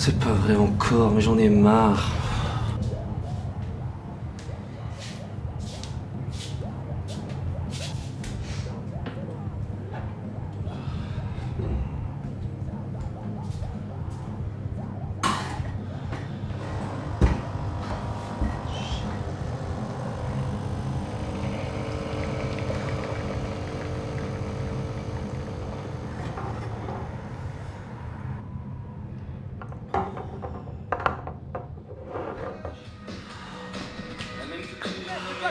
C'est pas vrai encore, mais j'en ai marre.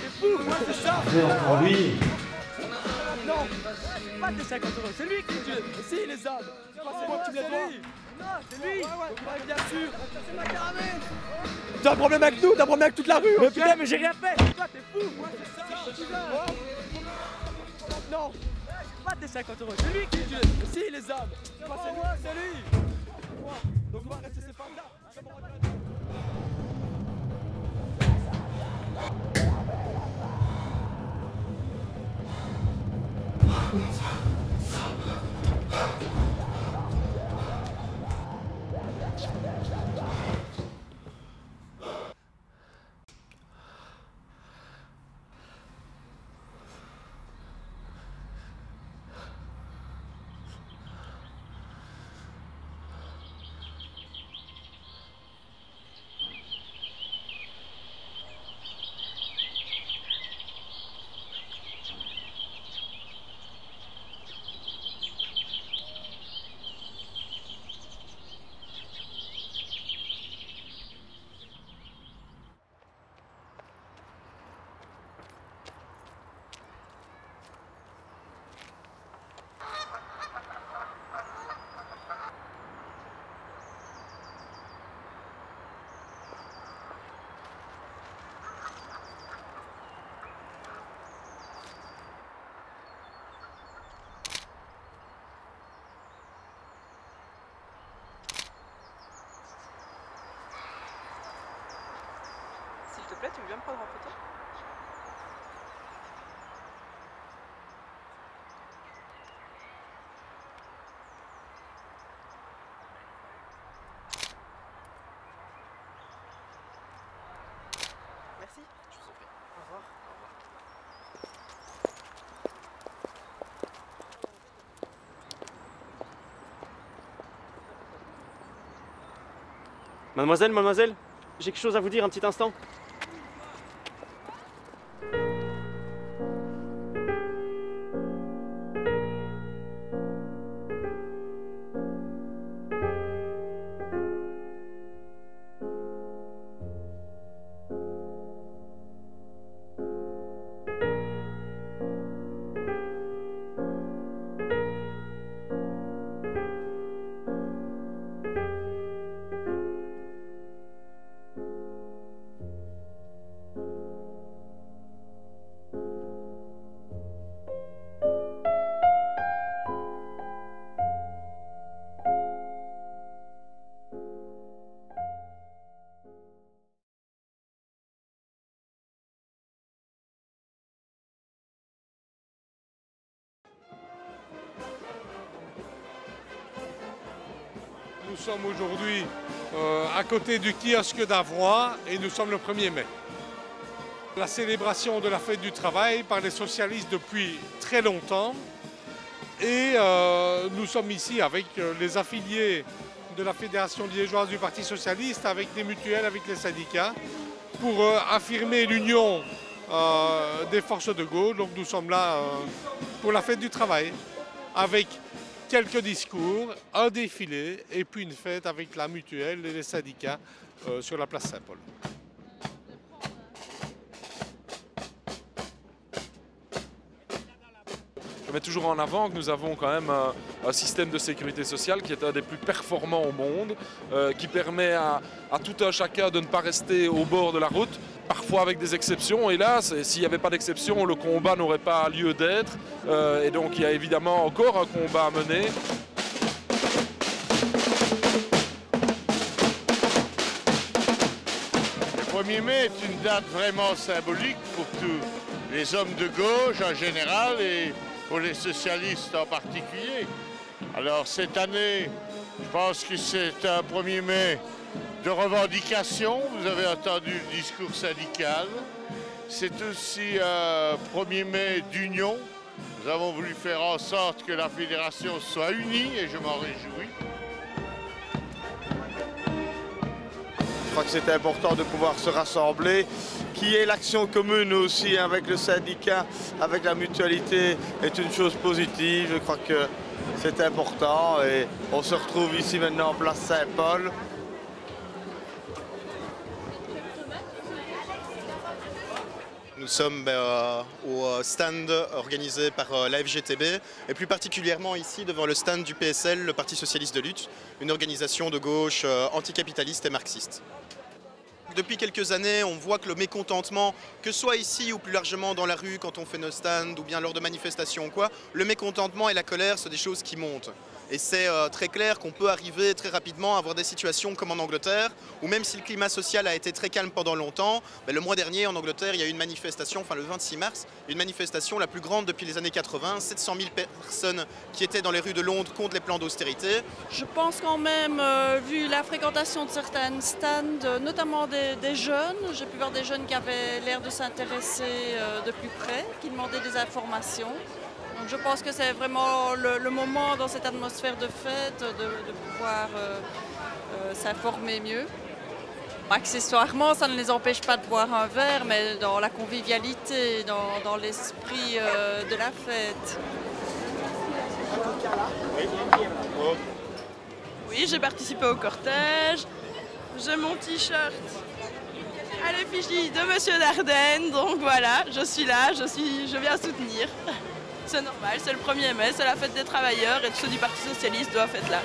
T'es fou, moi c'est ça. Encore lui. Non, pas tes 50 euros, c'est lui qui me tue. Si les hommes, c'est moi qui me les dois. Non, c'est lui. Ouais, bien sûr. C'est ma caramel. T'as un problème avec nous, t'as un problème avec toute la rue. Mais putain, mais j'ai rien fait. Toi, t'es fou, moi c'est ça. Non, pas tes 50 euros, c'est lui qui me tue. Si les hommes, c'est lui. Donc on va rester séparés là. S'il te plaît, tu veux bien me prendre en photo? Merci. Je vous en prie. Au revoir. Au revoir. Mademoiselle, j'ai quelque chose à vous dire un petit instant. Nous sommes aujourd'hui à côté du kiosque d'Avroy et nous sommes le 1er mai. La célébration de la fête du travail par les socialistes depuis très longtemps et nous sommes ici avec les affiliés de la Fédération liégeoise du Parti socialiste, avec les mutuelles, avec les syndicats, pour affirmer l'union des forces de gauche. Donc nous sommes là pour la fête du travail avec quelques discours, un défilé et puis une fête avec la mutuelle et les syndicats sur la place Saint-Paul. Je mets toujours en avant que nous avons quand même un système de sécurité sociale qui est un des plus performants au monde, qui permet à tout un chacun de ne pas rester au bord de la route, parfois avec des exceptions. Hélas, s'il n'y avait pas d'exception, le combat n'aurait pas lieu d'être. Et donc il y a évidemment encore un combat à mener. Le 1er mai est une date vraiment symbolique pour tous les hommes de gauche en général et pour les socialistes en particulier. Alors cette année, Je pense que c'est un 1er mai de revendication. Vous avez entendu le discours syndical. C'est aussi un 1er mai d'union. Nous avons voulu faire en sorte que la fédération soit unie et je m'en réjouis. Je crois que c'est important de pouvoir se rassembler, qu'il y ait l'action commune aussi avec le syndicat, avec la mutualité, est une chose positive. Je crois que c'est important et on se retrouve ici maintenant en place Saint-Paul. Nous sommes au stand organisé par la FGTB et plus particulièrement ici devant le stand du PSL, le Parti Socialiste de Lutte, une organisation de gauche anticapitaliste et marxiste. Depuis quelques années, on voit que le mécontentement, que ce soit ici ou plus largement dans la rue quand on fait nos stands ou bien lors de manifestations ou quoi, le mécontentement et la colère, c'est des choses qui montent. Et c'est très clair qu'on peut arriver très rapidement à avoir des situations comme en Angleterre, où même si le climat social a été très calme pendant longtemps, le mois dernier en Angleterre, il y a eu une manifestation, enfin le 26 mars, une manifestation la plus grande depuis les années 80, 700 000 personnes qui étaient dans les rues de Londres contre les plans d'austérité. Je pense quand même, vu la fréquentation de certaines stands, notamment des jeunes, j'ai pu voir des jeunes qui avaient l'air de s'intéresser de plus près, qui demandaient des informations. Donc je pense que c'est vraiment le moment dans cette atmosphère de fête de pouvoir s'informer mieux. Accessoirement, ça ne les empêche pas de boire un verre, mais dans la convivialité, dans l'esprit de la fête. Oui, j'ai participé au cortège. J'ai mon t-shirt à l'effigie de Monsieur Dardenne, donc voilà, je suis là, je viens soutenir. C'est normal, c'est le 1er mai, c'est la fête des travailleurs et tous ceux du Parti Socialiste doivent être là.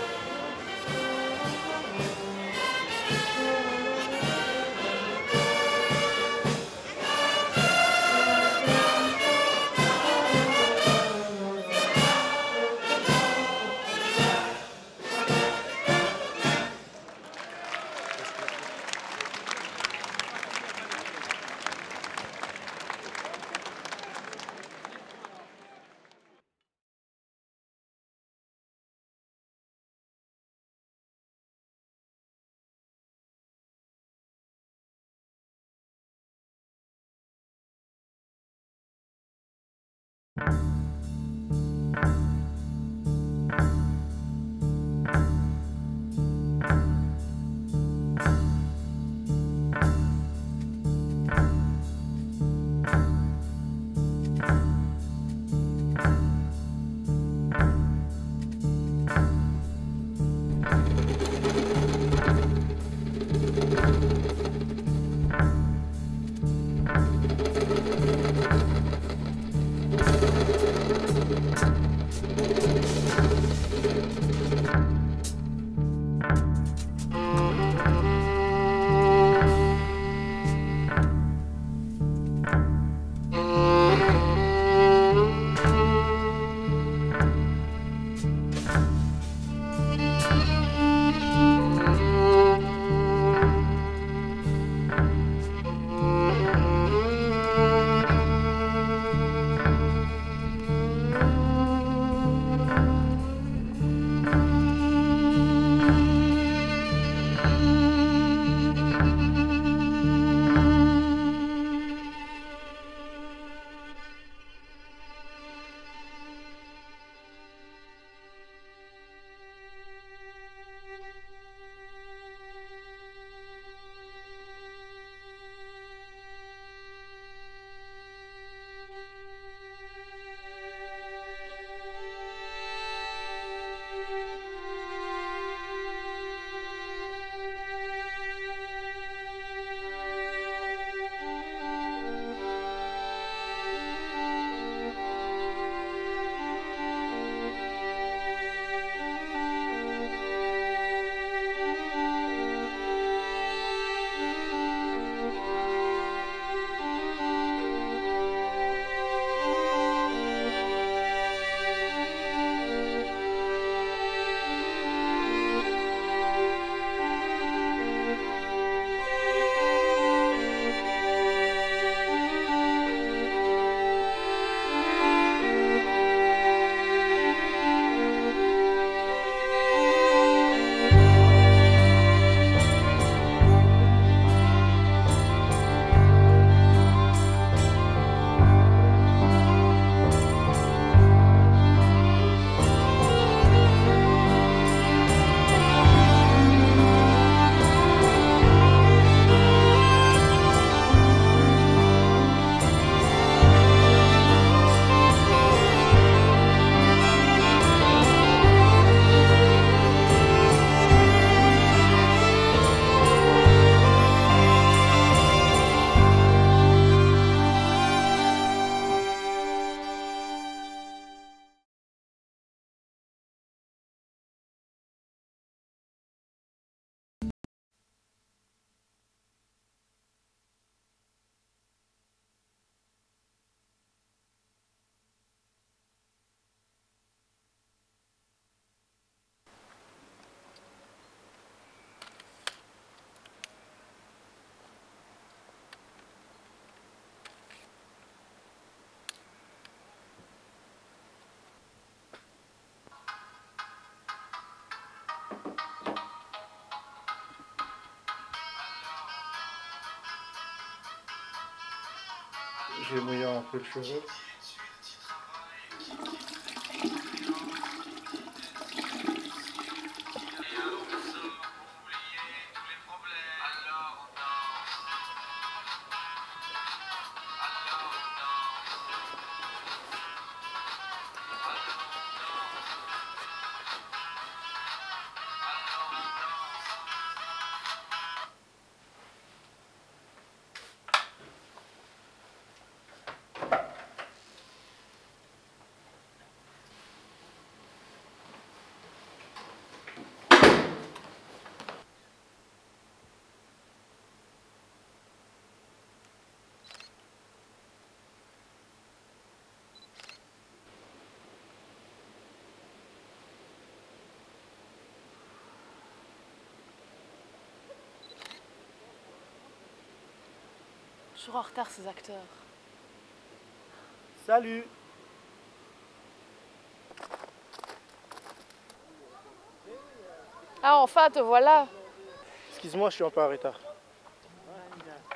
j'ai mouillé un peu de cheveux. Toujours en retard ces acteurs. Salut. Ah enfin te voilà. Excuse-moi, je suis un peu en retard.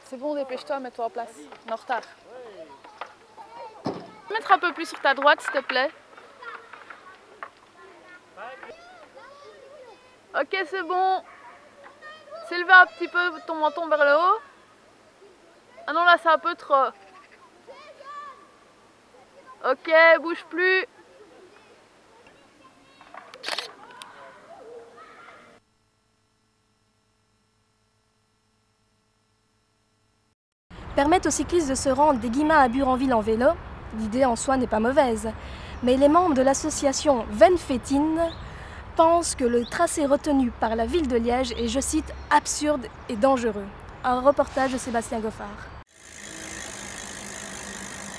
C'est bon, dépêche-toi, mets-toi en place. On est en retard. Mettre un peu plus sur ta droite s'il te plaît. Ok, c'est bon. S'élever un petit peu ton menton vers le haut. Ah non, là c'est un peu trop. Ok, bouge plus. Permettre aux cyclistes de se rendre des Guillemins à Buranville en vélo, l'idée en soi n'est pas mauvaise. Mais les membres de l'association Venfettin pensent que le tracé retenu par la ville de Liège est, je cite, absurde et dangereux. Un reportage de Sébastien Goffard.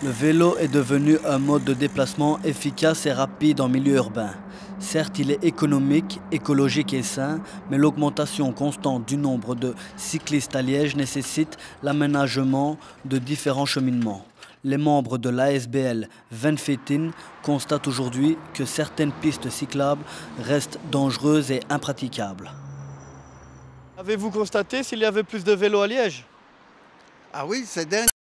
Le vélo est devenu un mode de déplacement efficace et rapide en milieu urbain. Certes, il est économique, écologique et sain, mais l'augmentation constante du nombre de cyclistes à Liège nécessite l'aménagement de différents cheminements. Les membres de l'ASBL Venfettin constatent aujourd'hui que certaines pistes cyclables restent dangereuses et impraticables. Avez-vous constaté s'il y avait plus de vélos à Liège? Ah oui, ces derniers